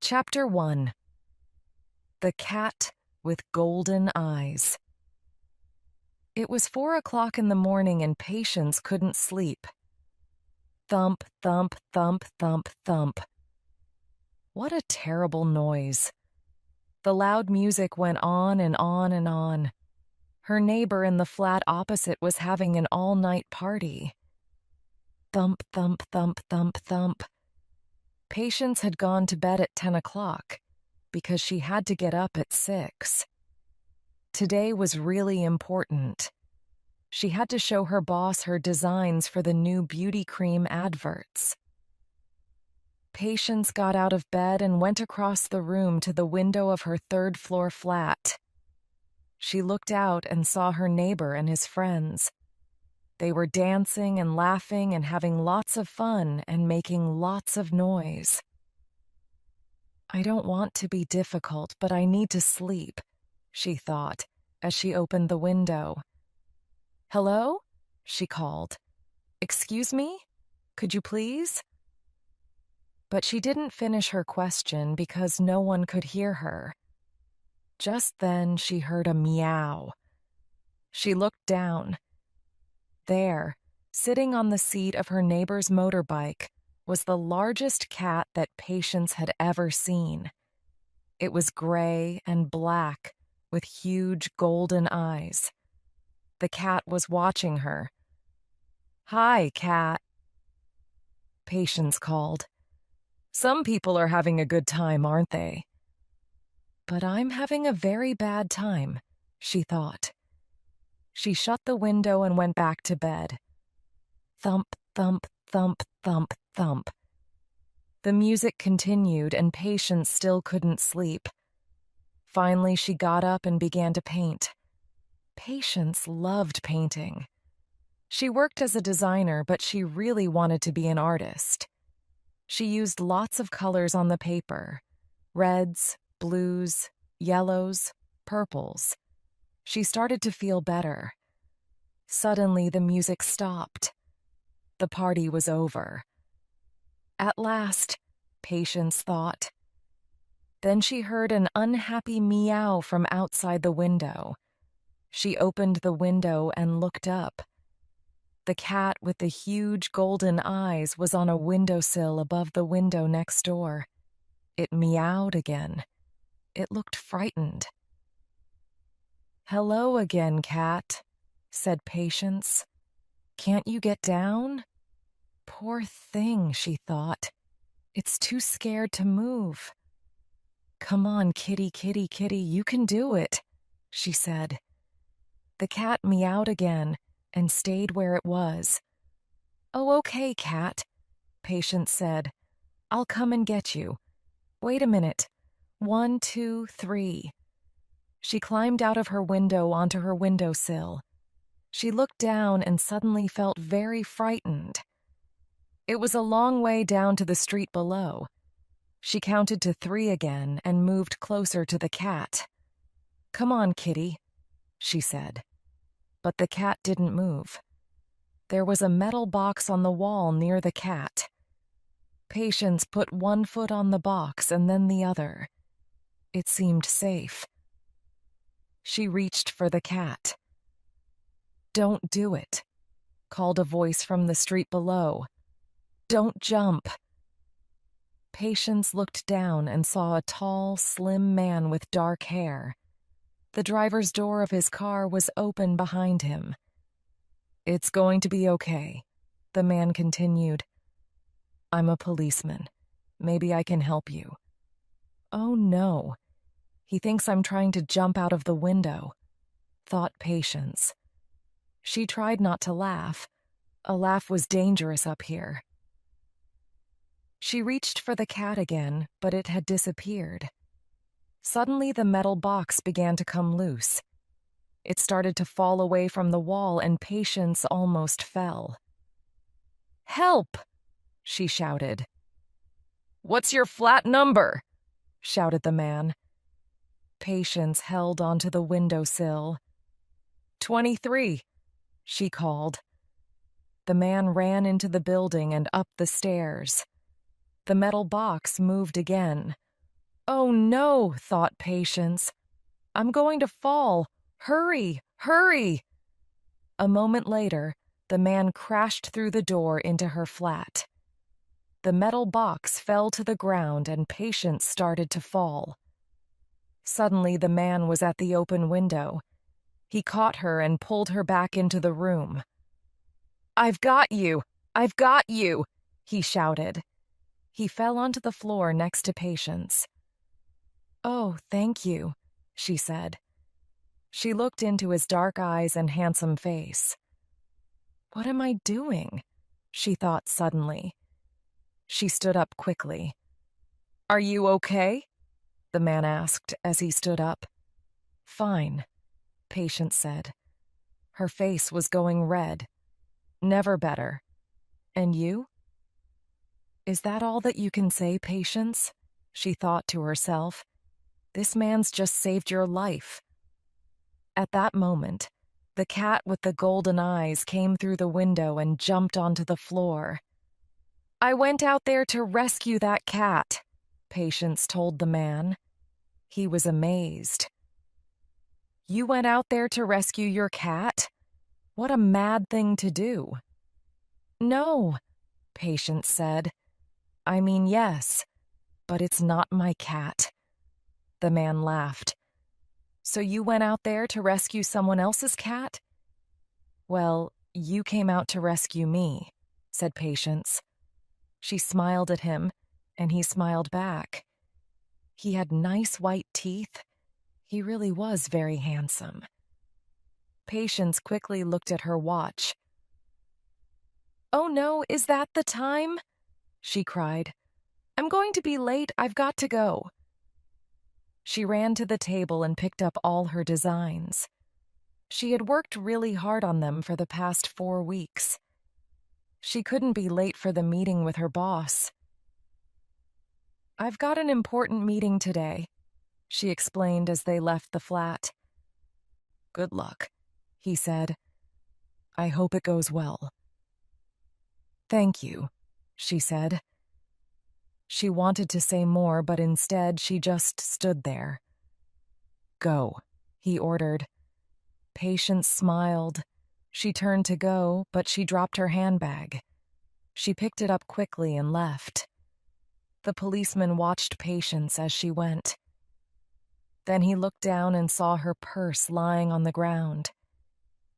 Chapter 1. The Cat with Golden Eyes. It was 4 o'clock in the morning and Patience couldn't sleep. Thump, thump, thump, thump, thump. What a terrible noise. The loud music went on and on and on. Her neighbor in the flat opposite was having an all-night party. Thump, thump, thump, thump, thump. Patience had gone to bed at 10 o'clock because she had to get up at 6. Today was really important. She had to show her boss her designs for the new beauty cream adverts. Patience got out of bed and went across the room to the window of her third-floor flat. She looked out and saw her neighbor and his friends. They were dancing and laughing and having lots of fun and making lots of noise. I don't want to be difficult, but I need to sleep, she thought, as she opened the window. Hello? She called. Excuse me? Could you please? But she didn't finish her question because no one could hear her. Just then she heard a meow. She looked down. There, sitting on the seat of her neighbor's motorbike, was the largest cat that Patience had ever seen. It was gray and black, with huge golden eyes. The cat was watching her. "Hi, cat," Patience called. "Some people are having a good time, aren't they?" "But I'm having a very bad time," she thought. She shut the window and went back to bed. Thump, thump, thump, thump, thump. The music continued, and Patience still couldn't sleep. Finally, she got up and began to paint. Patience loved painting. She worked as a designer, but she really wanted to be an artist. She used lots of colors on the paper: reds, blues, yellows, purples. She started to feel better. Suddenly, the music stopped. The party was over. At last, Patience thought. Then she heard an unhappy meow from outside the window. She opened the window and looked up. The cat with the huge golden eyes was on a windowsill above the window next door. It meowed again. It looked frightened. "Hello again, cat," said Patience. "Can't you get down?" Poor thing, she thought. It's too scared to move. "Come on, kitty, kitty, kitty, you can do it," she said. The cat meowed again and stayed where it was. "Oh, okay, cat," Patience said. "I'll come and get you. Wait a minute. 1, 2, 3. She climbed out of her window onto her windowsill. She looked down and suddenly felt very frightened. It was a long way down to the street below. She counted to 3 again and moved closer to the cat. "Come on, kitty," she said. But the cat didn't move. There was a metal box on the wall near the cat. Patience put one foot on the box and then the other. It seemed safe. She reached for the cat. "Don't do it," called a voice from the street below. "Don't jump." Patience looked down and saw a tall, slim man with dark hair. The driver's door of his car was open behind him. "It's going to be okay," the man continued. "I'm a policeman. Maybe I can help you." "Oh, no. He thinks I'm trying to jump out of the window," thought Patience. She tried not to laugh. A laugh was dangerous up here. She reached for the cat again, but it had disappeared. Suddenly, the metal box began to come loose. It started to fall away from the wall, and Patience almost fell. "Help!" she shouted. "What's your flat number?" shouted the man. Patience held onto the windowsill. 23, she called. The man ran into the building and up the stairs. The metal box moved again. Oh no, thought Patience. I'm going to fall. Hurry, hurry. A moment later, the man crashed through the door into her flat. The metal box fell to the ground and Patience started to fall. Suddenly, the man was at the open window. He caught her and pulled her back into the room. "I've got you! I've got you!" he shouted. He fell onto the floor next to Patience. "Oh, thank you," she said. She looked into his dark eyes and handsome face. "What am I doing?" she thought suddenly. She stood up quickly. "Are you okay?" the man asked as he stood up. "Fine," Patience said. Her face was going red. "Never better. And you?" "Is that all that you can say, Patience?" she thought to herself. "This man's just saved your life." At that moment, the cat with the golden eyes came through the window and jumped onto the floor. "I went out there to rescue that cat," Patience told the man. He was amazed. "You went out there to rescue your cat? What a mad thing to do." "No," Patience said. "I mean, yes, but it's not my cat." The man laughed. "So you went out there to rescue someone else's cat?" "Well, you came out to rescue me," said Patience. She smiled at him, and he smiled back. He had nice white teeth. He really was very handsome. Patience quickly looked at her watch. "Oh no, is that the time?" she cried. "I'm going to be late. I've got to go." She ran to the table and picked up all her designs. She had worked really hard on them for the past 4 weeks. She couldn't be late for the meeting with her boss. "I've got an important meeting today," she explained as they left the flat. "Good luck," he said. "I hope it goes well." "Thank you," she said. She wanted to say more, but instead she just stood there. "Go," he ordered. Patience smiled. She turned to go, but she dropped her handbag. She picked it up quickly and left. The policeman watched Patience as she went. Then he looked down and saw her purse lying on the ground.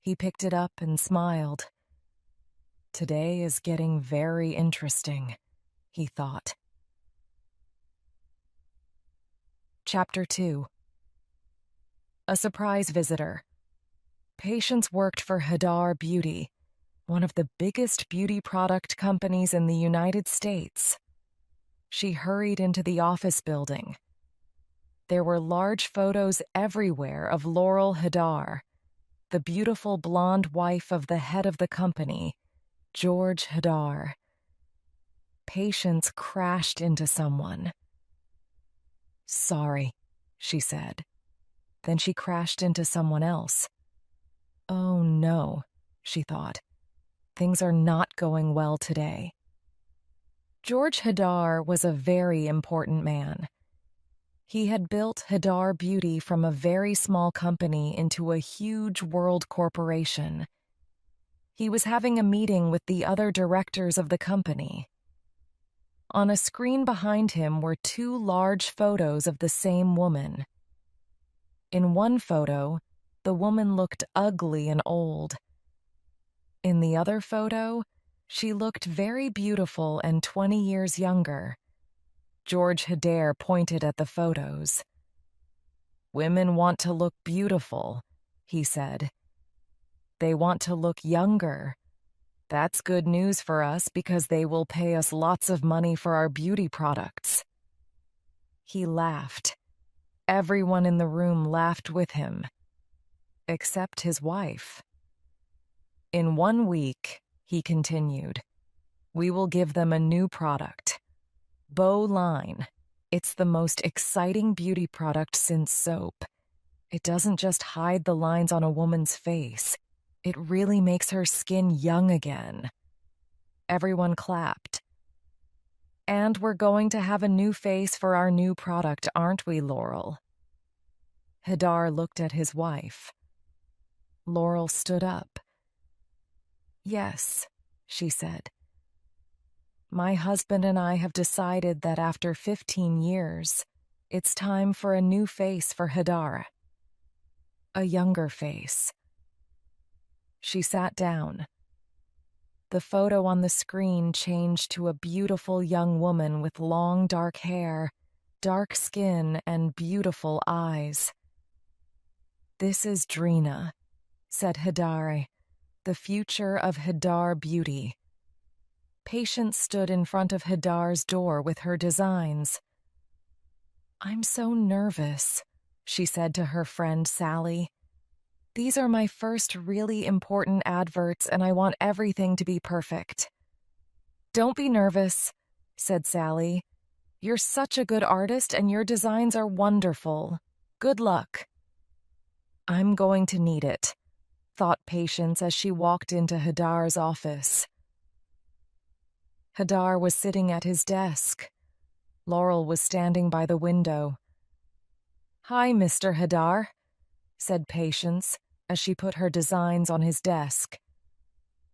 He picked it up and smiled. Today is getting very interesting, he thought. Chapter 2. A surprise visitor. Patience worked for Hadar Beauty, one of the biggest beauty product companies in the United States. She hurried into the office building. There were large photos everywhere of Laurel Hadar, the beautiful blonde wife of the head of the company, George Hadar. Patience crashed into someone. "Sorry," she said. Then she crashed into someone else. Oh no, she thought. Things are not going well today. George Hadar was a very important man. He had built Hadar Beauty from a very small company into a huge world corporation. He was having a meeting with the other directors of the company. On a screen behind him were 2 large photos of the same woman. In one photo, the woman looked ugly and old. In the other photo, she looked very beautiful and 20 years younger. George Hadar pointed at the photos. "Women want to look beautiful," he said. "They want to look younger. That's good news for us because they will pay us lots of money for our beauty products." He laughed. Everyone in the room laughed with him, except his wife. "In 1 week," he continued, "we will give them a new product. Bow Line. It's the most exciting beauty product since soap. It doesn't just hide the lines on a woman's face. It really makes her skin young again." Everyone clapped. And we're going to have a new face for our new product, aren't we, Laurel? Hadar looked at his wife. Laurel stood up. Yes, she said. My husband and I have decided that after 15 years, it's time for a new face for Hadar. A younger face. She sat down. The photo on the screen changed to a beautiful young woman with long dark hair, dark skin, and beautiful eyes. This is Drina, said Hadar, the future of Hadar Beauty. Patience stood in front of Hadar's door with her designs. I'm so nervous, she said to her friend Sally. These are my first really important adverts, and I want everything to be perfect. Don't be nervous, said Sally. You're such a good artist, and your designs are wonderful. Good luck. I'm going to need it, thought Patience as she walked into Hadar's office. Hadar was sitting at his desk. Laurel was standing by the window. Hi, Mr. Hadar, said Patience as she put her designs on his desk.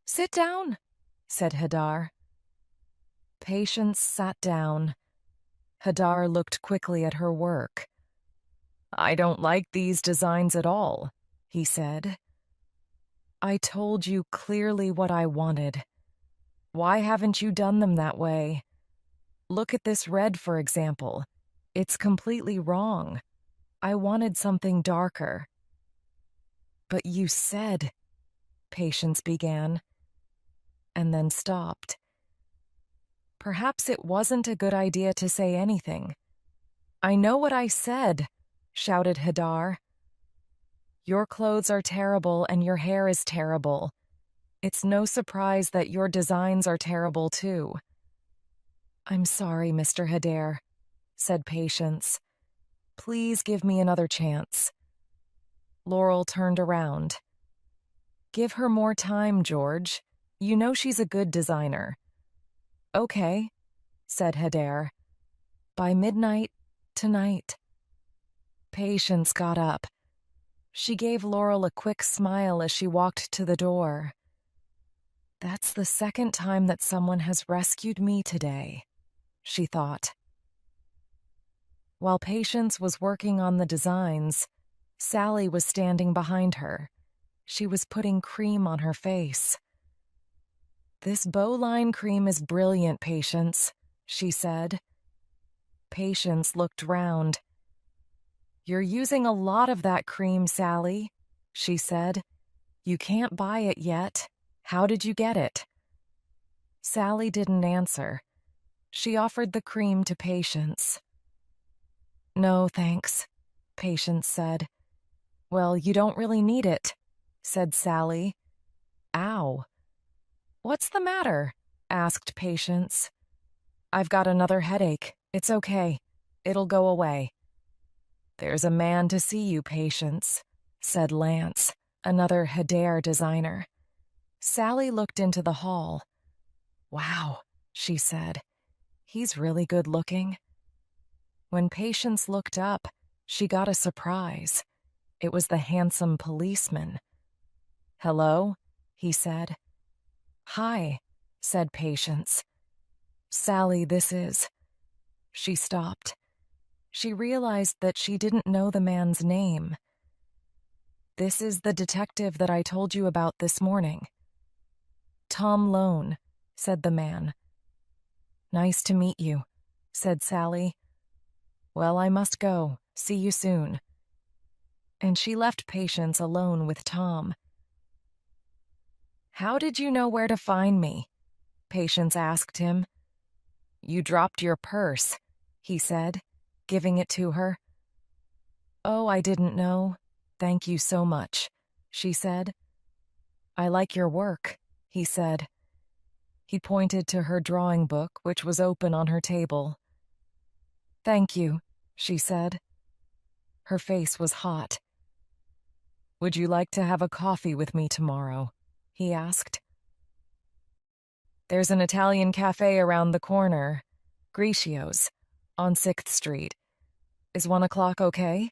Sit down, said Hadar. Patience sat down. Hadar looked quickly at her work. I don't like these designs at all, he said. I told you clearly what I wanted. Why haven't you done them that way? Look at this red, for example. It's completely wrong. I wanted something darker. But you said, Patience began, and then stopped. Perhaps it wasn't a good idea to say anything. I know what I said, shouted Hadar. Your clothes are terrible and your hair is terrible. It's no surprise that your designs are terrible too. I'm sorry, Mr. Hadar, said Patience. Please give me another chance. Laurel turned around. Give her more time, George. You know she's a good designer. Okay, said Hadar. By midnight tonight. Patience got up. She gave Laurel a quick smile as she walked to the door. That's the second time that someone has rescued me today, she thought. While Patience was working on the designs, Sally was standing behind her. She was putting cream on her face. This bowline cream is brilliant, Patience, she said. Patience looked round. You're using a lot of that cream, Sally, she said. You can't buy it yet. How did you get it? Sally didn't answer. She offered the cream to Patience. No, thanks, Patience said. Well, you don't really need it, said Sally. Ow. What's the matter? Asked Patience. I've got another headache. It's okay. It'll go away. There's a man to see you, Patience, said Lance, another Hadar designer. Sally looked into the hall. Wow, she said. He's really good looking. When Patience looked up, she got a surprise. It was the handsome policeman. Hello, he said. Hi, said Patience. Sally, this is... She stopped. She realized that she didn't know the man's name. This is the detective that I told you about this morning. Tom Lone, said the man. Nice to meet you, said Sally. Well, I must go. See you soon. And she left Patience alone with Tom. How did you know where to find me? Patience asked him. You dropped your purse, he said, giving it to her. Oh, I didn't know. Thank you so much, she said. I like your work, he said. He pointed to her drawing book, which was open on her table. Thank you, she said. Her face was hot. Would you like to have a coffee with me tomorrow? He asked. There's an Italian cafe around the corner. Gricio's, on 6th Street. Is 1 o'clock okay?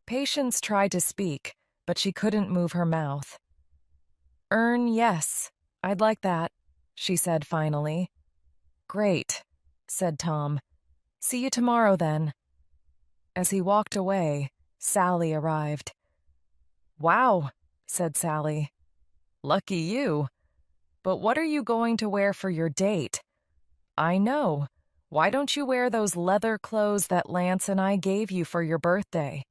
Patience tried to speak, but she couldn't move her mouth. Yes, I'd like that, she said finally. Great, said Tom. See you tomorrow then. As he walked away, Sally arrived. Wow, said Sally. Lucky you. But what are you going to wear for your date? I know. Why don't you wear those leather clothes that Lance and I gave you for your birthday?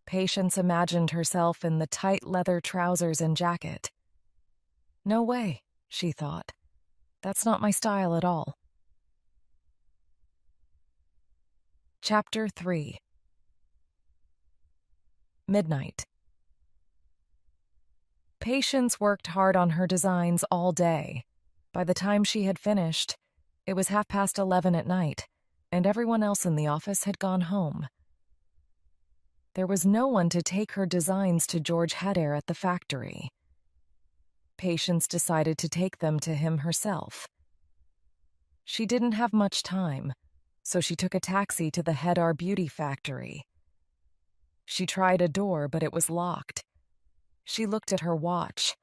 Patience imagined herself in the tight leather trousers and jacket. No way, she thought. That's not my style at all. Chapter 3. Midnight. Patience worked hard on her designs all day. By the time she had finished, it was 11:30 at night, and everyone else in the office had gone home. There was no one to take her designs to George Hedder at the factory. Patience decided to take them to him herself. She didn't have much time, so she took a taxi to the Hedder Beauty Factory. She tried a door, but it was locked. She looked at her watch.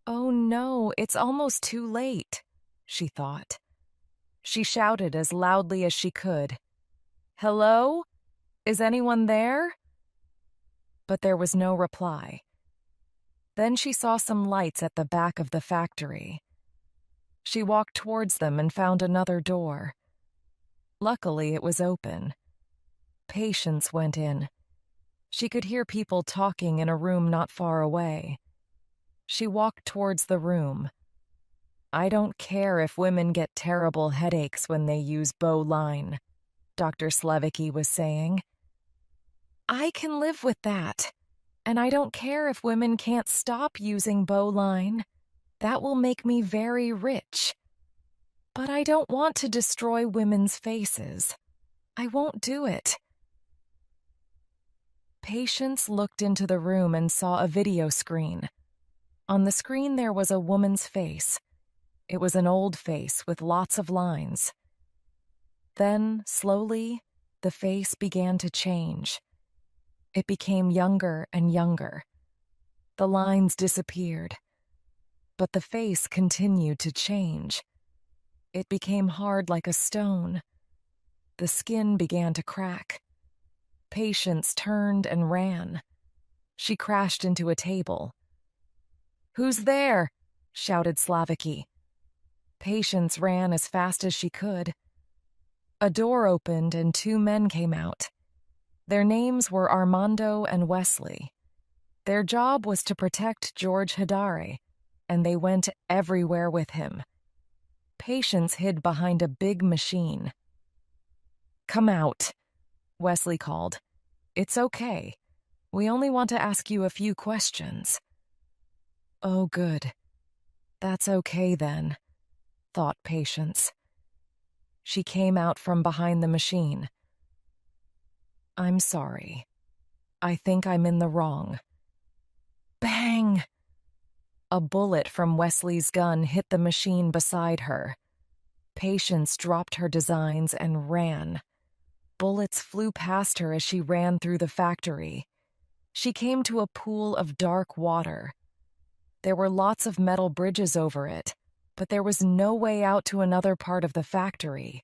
Oh no, it's almost too late, she thought. She shouted as loudly as she could. Hello? Is anyone there? But there was no reply. Then she saw some lights at the back of the factory. She walked towards them and found another door. Luckily, it was open. Patience went in. She could hear people talking in a room not far away. She walked towards the room. I don't care if women get terrible headaches when they use bowline, Dr. Slevicki was saying. I can live with that, and I don't care if women can't stop using bowline. That will make me very rich. But I don't want to destroy women's faces. I won't do it. Patience looked into the room and saw a video screen. On the screen there was a woman's face. It was an old face with lots of lines. Then, slowly, the face began to change. It became younger and younger. The lines disappeared. But the face continued to change. It became hard like a stone. The skin began to crack. Patience turned and ran. She crashed into a table. Who's there? Shouted Slevicki. Patience ran as fast as she could. A door opened and 2 men came out. Their names were Armando and Wesley. Their job was to protect George Hedder, and they went everywhere with him. Patience hid behind a big machine. Come out, Wesley called. It's okay. We only want to ask you a few questions. Oh, good. That's okay then, thought Patience. She came out from behind the machine. I'm sorry. I think I'm in the wrong. Bang! A bullet from Wesley's gun hit the machine beside her. Patience dropped her designs and ran. Bullets flew past her as she ran through the factory. She came to a pool of dark water. There were lots of metal bridges over it, but there was no way out to another part of the factory.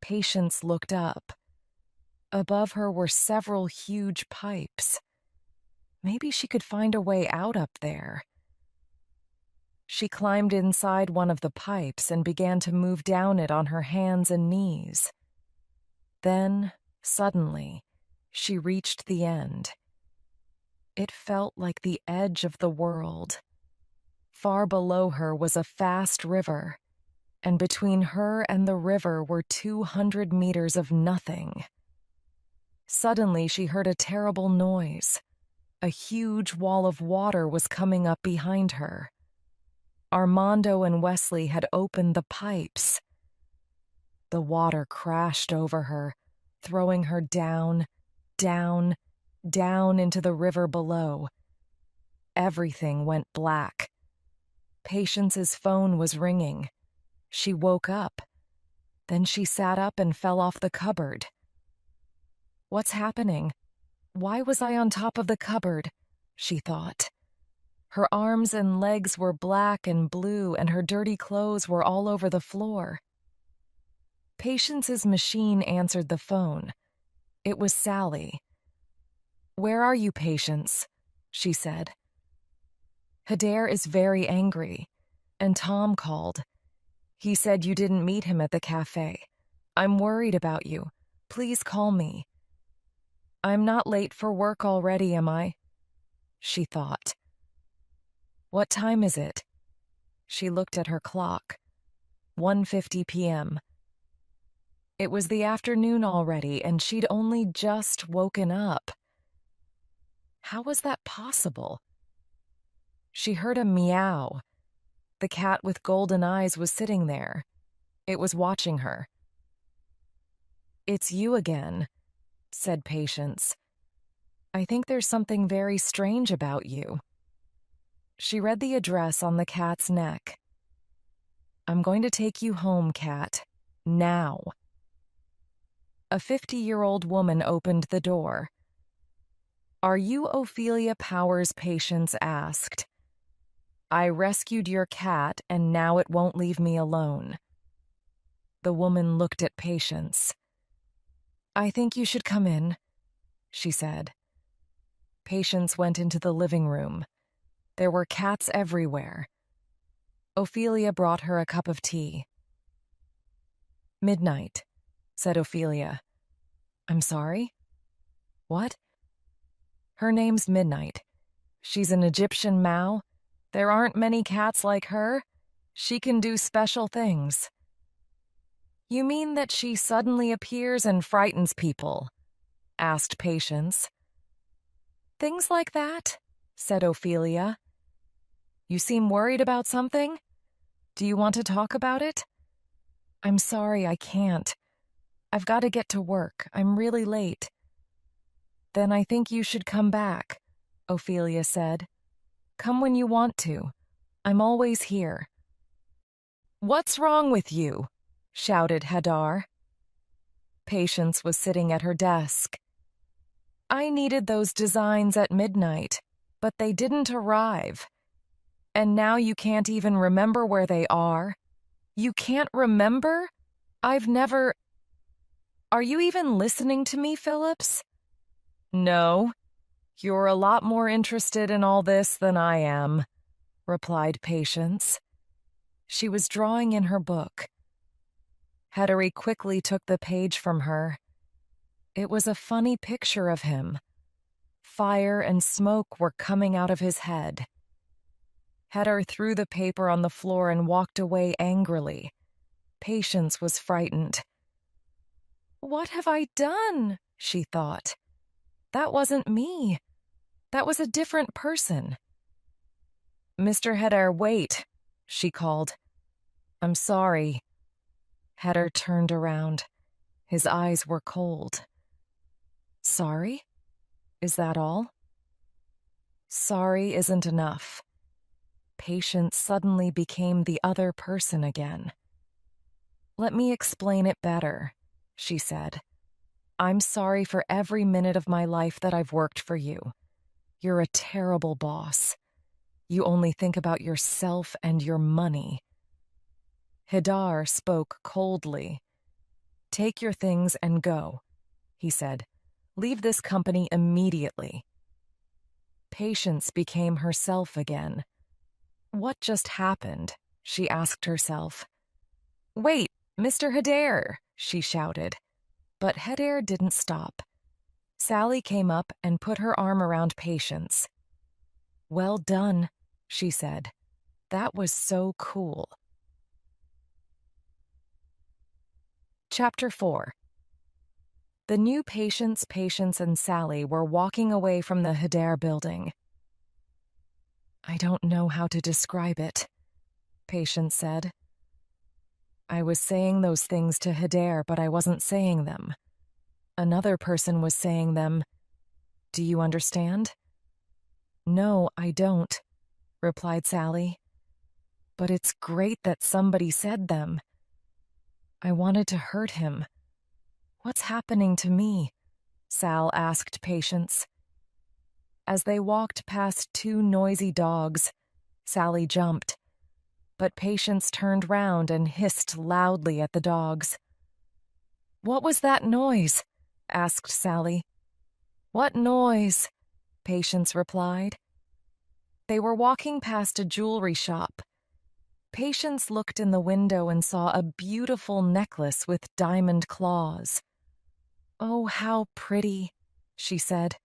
Patience looked up. Above her were several huge pipes. Maybe she could find a way out up there. She climbed inside one of the pipes and began to move down it on her hands and knees. Then, suddenly, she reached the end. It felt like the edge of the world. Far below her was a fast river, and between her and the river were 200 meters of nothing. Suddenly, she heard a terrible noise. A huge wall of water was coming up behind her. Armando and Wesley had opened the pipes. The water crashed over her, throwing her down, down, down into the river below. Everything went black. Patience's phone was ringing. She woke up. Then she sat up and fell off the cupboard. What's happening? Why was I on top of the cupboard? She thought. Her arms and legs were black and blue, and her dirty clothes were all over the floor. Patience's machine answered the phone. It was Sally. "Where are you, Patience?" she said. "Hader is very angry, and Tom called. He said you didn't meet him at the cafe. I'm worried about you. Please call me." "I'm not late for work already, am I?" she thought. "What time is it?" She looked at her clock. 1:50 p.m. It was the afternoon already, and she'd only just woken up. How was that possible? She heard a meow. The cat with golden eyes was sitting there. It was watching her. "It's you again," said Patience. "I think there's something very strange about you." She read the address on the cat's neck. "I'm going to take you home, cat. Now." A 50-year-old woman opened the door. "Are you Ophelia Powers?" Patience asked. "I rescued your cat, and now it won't leave me alone." The woman looked at Patience. "I think you should come in," she said. Patience went into the living room. There were cats everywhere. Ophelia brought her a cup of tea. "Midnight," said Ophelia. "I'm sorry? What?" "Her name's Midnight. She's an Egyptian Mau. There aren't many cats like her. She can do special things." "You mean that she suddenly appears and frightens people?" asked Patience. "Things like that," said Ophelia. "You seem worried about something? Do you want to talk about it?" "I'm sorry, I can't. I've got to get to work. I'm really late." "Then I think you should come back," Ophelia said. "Come when you want to. I'm always here." "What's wrong with you?" shouted Hader. Patience was sitting at her desk. "I needed those designs at midnight, but they didn't arrive. And now you can't even remember where they are. You can't remember? I've never... Are you even listening to me, Phillips?" "No. You're a lot more interested in all this than I am," replied Patience. She was drawing in her book. Hettery quickly took the page from her. It was a funny picture of him. Fire and smoke were coming out of his head. Heder threw the paper on the floor and walked away angrily. Patience was frightened. "What have I done?" she thought. "That wasn't me. That was a different person." "Mr. Heder, wait," she called. "I'm sorry." Heder turned around. His eyes were cold. "Sorry? Is that all?" Sorry isn't enough. Patience suddenly became the other person again. "Let me explain it better," she said. "I'm sorry for every minute of my life that I've worked for you. You're a terrible boss. You only think about yourself and your money." Hader spoke coldly. "Take your things and go," he said. "Leave this company immediately." Patience became herself again. What just happened? She asked herself. "Wait, Mr. Hader!" she shouted. But Hader didn't stop. Sally came up and put her arm around Patience. "Well done," she said. "That was so cool." Chapter 4. The new Patience, and Sally were walking away from the Hader building. "I don't know how to describe it," Patience said. "I was saying those things to Hader, but I wasn't saying them. Another person was saying them. Do you understand?" "No, I don't," replied Sally. But it's great that somebody said them. I wanted to hurt him. What's happening to me? Sal asked Patience. As they walked past two noisy dogs, Sally jumped, but Patience turned round and hissed loudly at the dogs. What was that noise? Asked Sally. What noise? Patience replied. They were walking past a jewelry shop. Patience looked in the window and saw a beautiful necklace with diamond claws. Oh, how pretty, she said.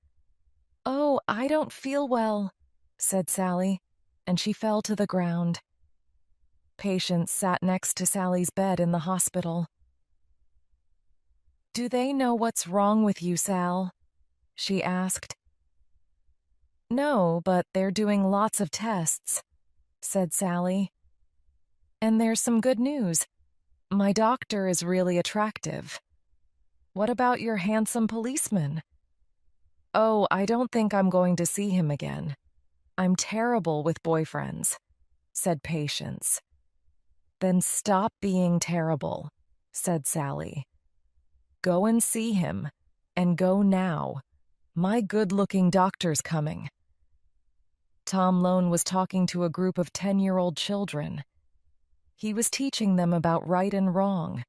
Oh, I don't feel well, said Sally, and she fell to the ground. Patience sat next to Sally's bed in the hospital. Do they know what's wrong with you, Sal? She asked. No, but they're doing lots of tests, said Sally. And there's some good news. My doctor is really attractive. What about your handsome policeman? Oh, I don't think I'm going to see him again. I'm terrible with boyfriends, said Patience. Then stop being terrible, said Sally. Go and see him, and go now. My good-looking doctor's coming. Tom Lone was talking to a group of 10-year-old children. He was teaching them about right and wrong,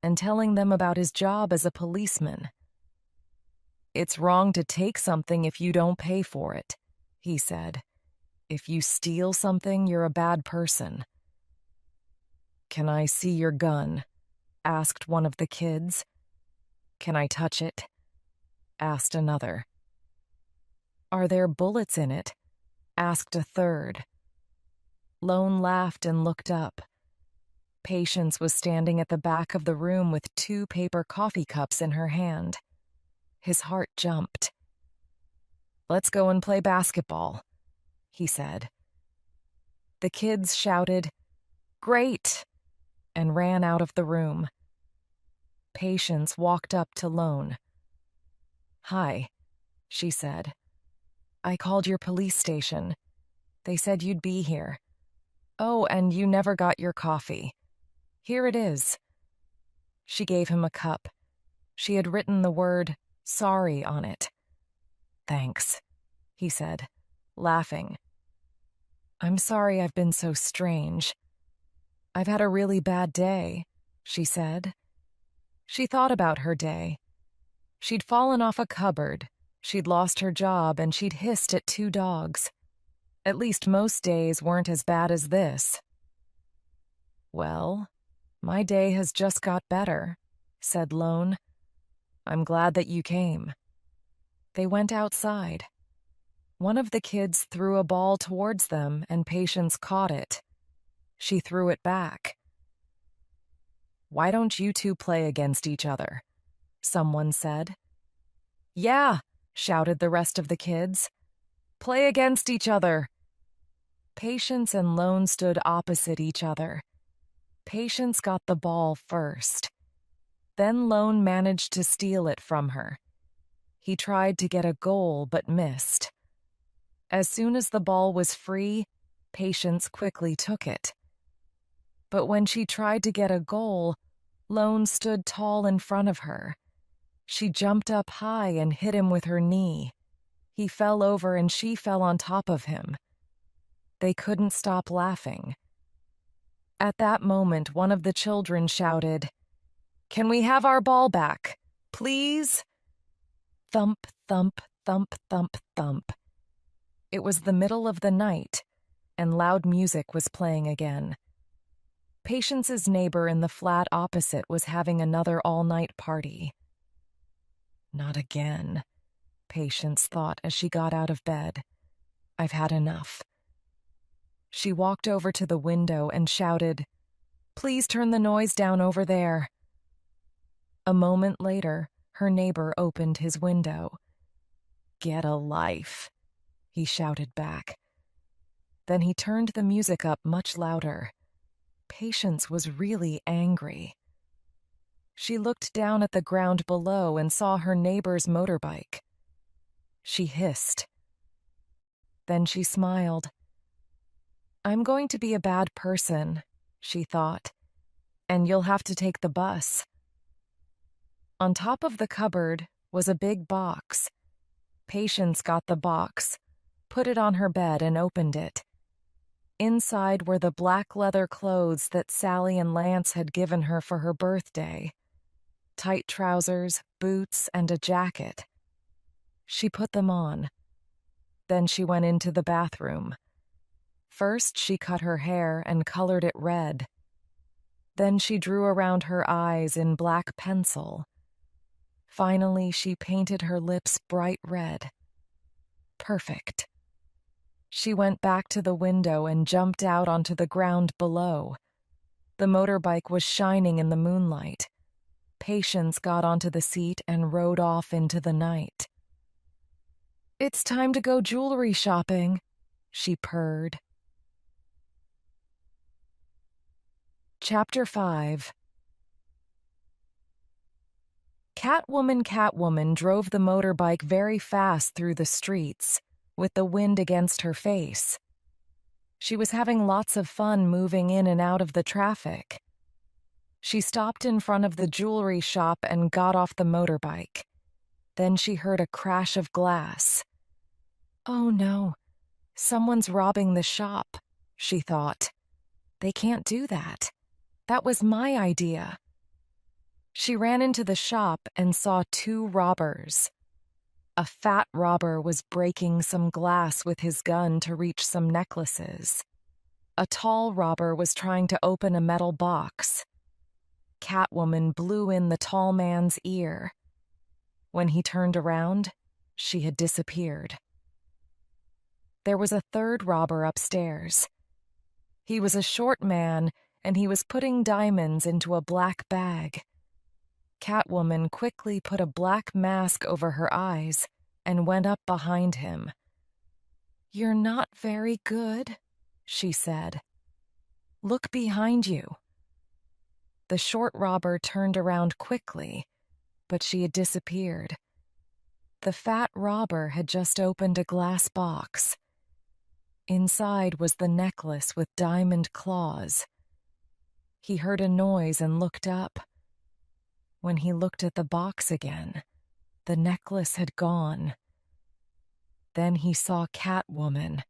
and telling them about his job as a policeman. It's wrong to take something if you don't pay for it, he said. If you steal something, you're a bad person. Can I see your gun? Asked one of the kids. Can I touch it? Asked another. Are there bullets in it? Asked a third. Lone laughed and looked up. Patience was standing at the back of the room with 2 paper coffee cups in her hand. His heart jumped. Let's go and play basketball, he said. The kids shouted, Great, and ran out of the room. Patience walked up to Lone. Hi, she said. I called your police station. They said you'd be here. Oh, and you never got your coffee. Here it is. She gave him a cup. She had written the word sorry on it. Thanks, he said, laughing. I'm sorry I've been so strange. I've had a really bad day, she said. She thought about her day. She'd fallen off a cupboard, she'd lost her job, and she'd hissed at 2 dogs. At least most days weren't as bad as this. Well, my day has just got better, said Lone. I'm glad that you came. They went outside. One of the kids threw a ball towards them, and Patience caught it. She threw it back. Why don't you 2 play against each other? Someone said. Yeah, shouted the rest of the kids. Play against each other. Patience and Lone stood opposite each other. Patience got the ball first. Then Lone managed to steal it from her. He tried to get a goal but missed. As soon as the ball was free, Patience quickly took it. But when she tried to get a goal, Lone stood tall in front of her. She jumped up high and hit him with her knee. He fell over and she fell on top of him. They couldn't stop laughing. At that moment, one of the children shouted, Can we have our ball back, please? Thump, thump, thump, thump, thump. It was the middle of the night, and loud music was playing again. Patience's neighbor in the flat opposite was having another all-night party. Not again, Patience thought as she got out of bed. I've had enough. She walked over to the window and shouted, Please turn the noise down over there. A moment later, her neighbor opened his window. Get a life, he shouted back. Then he turned the music up much louder. Patience was really angry. She looked down at the ground below and saw her neighbor's motorbike. She hissed. Then she smiled. I'm going to be a bad person, she thought, and you'll have to take the bus. On top of the cupboard was a big box. Patience got the box, put it on her bed, and opened it. Inside were the black leather clothes that Sally and Lance had given her for her birthday. Tight trousers, boots, and a jacket. She put them on. Then she went into the bathroom. First, she cut her hair and colored it red. Then she drew around her eyes in black pencil. Finally, she painted her lips bright red. Perfect. She went back to the window and jumped out onto the ground below. The motorbike was shining in the moonlight. Patience got onto the seat and rode off into the night. "It's time to go jewelry shopping," she purred. Chapter 5. Catwoman drove the motorbike very fast through the streets, with the wind against her face. She was having lots of fun moving in and out of the traffic. She stopped in front of the jewelry shop and got off the motorbike. Then she heard a crash of glass. "Oh no, someone's robbing the shop," she thought. "They can't do that. That was my idea." She ran into the shop and saw two robbers. A fat robber was breaking some glass with his gun to reach some necklaces. A tall robber was trying to open a metal box. Catwoman blew in the tall man's ear. When he turned around, she had disappeared. There was a third robber upstairs. He was a short man, and he was putting diamonds into a black bag. Catwoman quickly put a black mask over her eyes and went up behind him. "You're not very good," she said. "Look behind you." The short robber turned around quickly, but she had disappeared. The fat robber had just opened a glass box. Inside was the necklace with diamond claws. He heard a noise and looked up. When he looked at the box again, the necklace had gone. Then he saw Catwoman.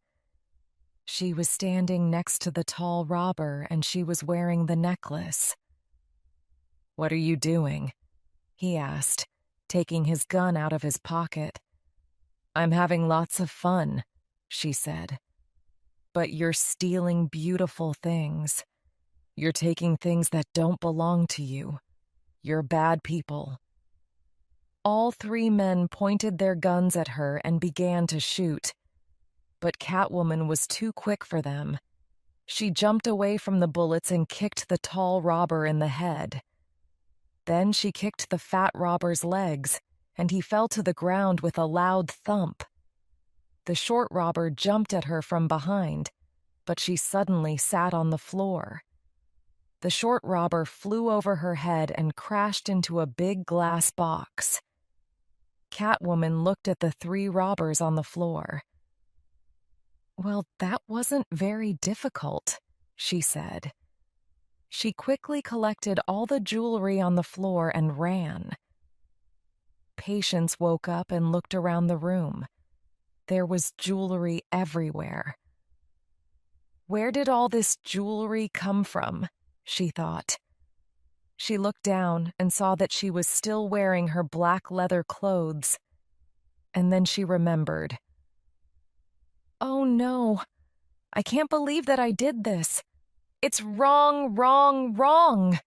She was standing next to the tall robber, and she was wearing the necklace. "What are you doing?" he asked, taking his gun out of his pocket. "I'm having lots of fun," she said. "But you're stealing beautiful things. You're taking things that don't belong to you. You're bad people." All three men pointed their guns at her and began to shoot. But Catwoman was too quick for them. She jumped away from the bullets and kicked the tall robber in the head. Then she kicked the fat robber's legs, and he fell to the ground with a loud thump. The short robber jumped at her from behind, but she suddenly sat on the floor. The short robber flew over her head and crashed into a big glass box. Catwoman looked at the three robbers on the floor. "Well, that wasn't very difficult," she said. She quickly collected all the jewelry on the floor and ran. Patience woke up and looked around the room. There was jewelry everywhere. Where did all this jewelry come from? She thought. She looked down and saw that she was still wearing her black leather clothes. And then she remembered. "Oh no, I can't believe that I did this. It's wrong, wrong, wrong."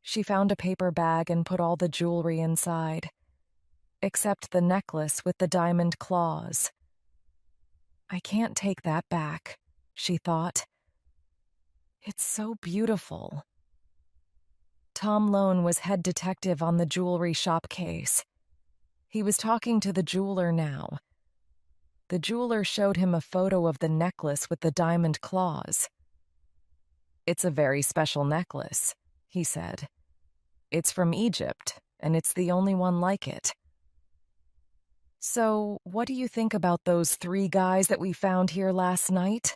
She found a paper bag and put all the jewelry inside, except the necklace with the diamond claws. "I can't take that back," she thought. "It's so beautiful." Tom Lone was head detective on the jewelry shop case. He was talking to the jeweler now. The jeweler showed him a photo of the necklace with the diamond claws. "It's a very special necklace," he said. "It's from Egypt, and it's the only one like it." "So, what do you think about those three guys that we found here last night?"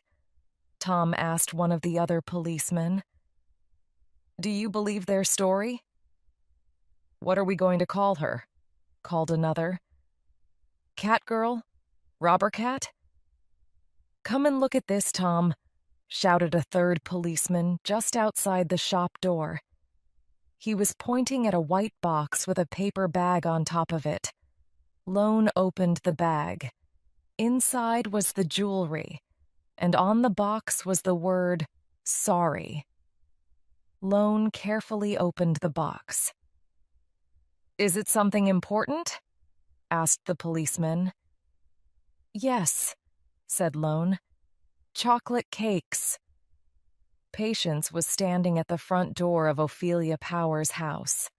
Tom asked one of the other policemen. Do you believe their story? What are we going to call her? Called another. Cat girl? Robber cat? Come and look at this, Tom, shouted a third policeman just outside the shop door. He was pointing at a white box with a paper bag on top of it. Lone opened the bag. Inside was the jewelry, and on the box was the word, sorry. Lone carefully opened the box. Is it something important? Asked the policeman. Yes, said Lone. Chocolate cakes. Patience was standing at the front door of Ophelia Power's house.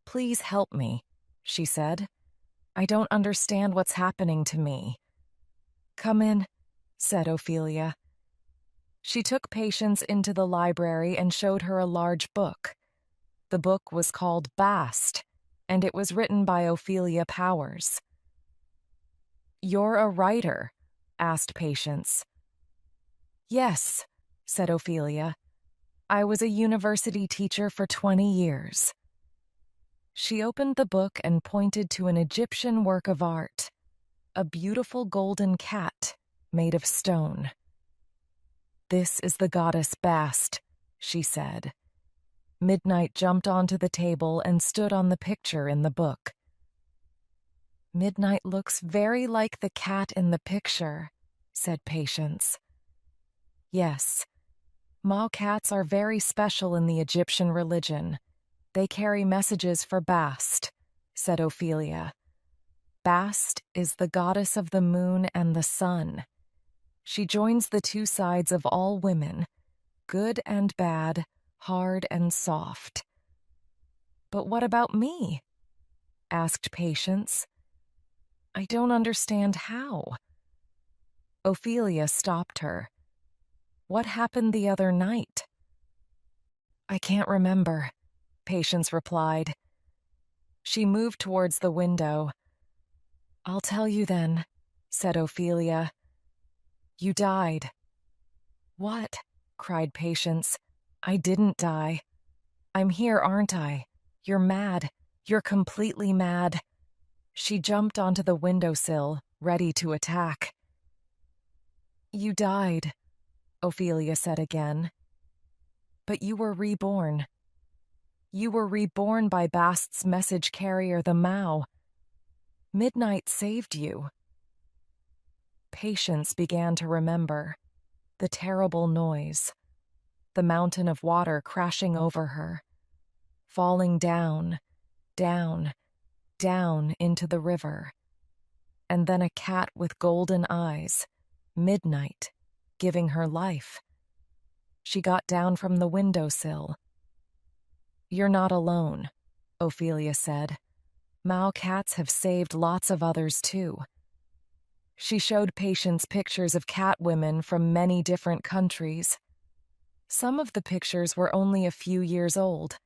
Please help me, she said. I don't understand what's happening to me. Come in, said Ophelia. She took Patience into the library and showed her a large book. The book was called Bast, and it was written by Ophelia Powers. You're a writer? Asked Patience. Yes, said Ophelia. I was a university teacher for 20 years. She opened the book and pointed to an Egyptian work of art, a beautiful golden cat made of stone. This is the goddess Bast, she said. Midnight jumped onto the table and stood on the picture in the book. Midnight looks very like the cat in the picture, said Patience. Yes, Mao cats are very special in the Egyptian religion. They carry messages for Bast, said Ophelia. Bast is the goddess of the moon and the sun. She joins the two sides of all women, good and bad, hard and soft. But what about me? Asked Patience. I don't understand how. Ophelia stopped her. What happened the other night? I can't remember, Patience replied. She moved towards the window. I'll tell you then, said Ophelia. You died. What? Cried Patience. I didn't die. I'm here, aren't I? You're mad. You're completely mad. She jumped onto the windowsill, ready to attack. You died, Ophelia said again. But you were reborn. You were reborn by Bast's message carrier, the Mao. Midnight saved you. Patience began to remember the terrible noise, the mountain of water crashing over her, falling down, down, down into the river, and then a cat with golden eyes, Midnight, giving her life. She got down from the windowsill. You're not alone, Ophelia said. Mao cats have saved lots of others too. She showed Patience pictures of cat women from many different countries. Some of the pictures were only a few years old.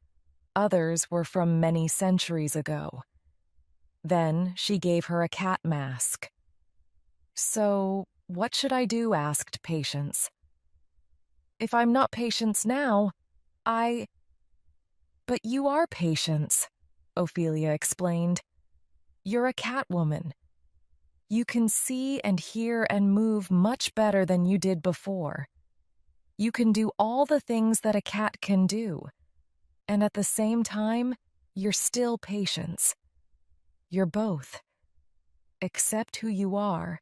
Others were from many centuries ago. Then she gave her a cat mask. So, what should I do? Asked Patience. If I'm not Patience now, But you are Patience, Ophelia explained. You're a cat woman. You can see and hear and move much better than you did before. You can do all the things that a cat can do. And at the same time, you're still Patience. You're both. Accept who you are,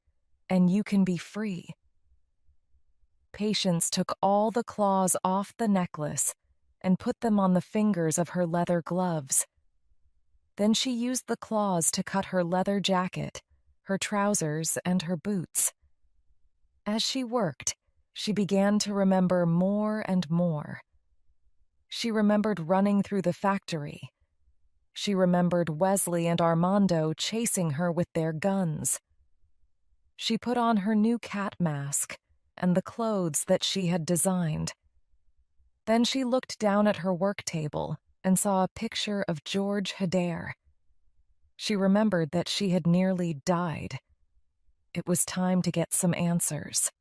and you can be free. Patience took all the claws off the necklace and put them on the fingers of her leather gloves. Then she used the claws to cut her leather jacket, her trousers, and her boots. As she worked, she began to remember more and more. She remembered running through the factory. She remembered Wesley and Armando chasing her with their guns. She put on her new cat mask and the clothes that she had designed. Then she looked down at her work table and saw a picture of George Hedare. She remembered that she had nearly died. It was time to get some answers.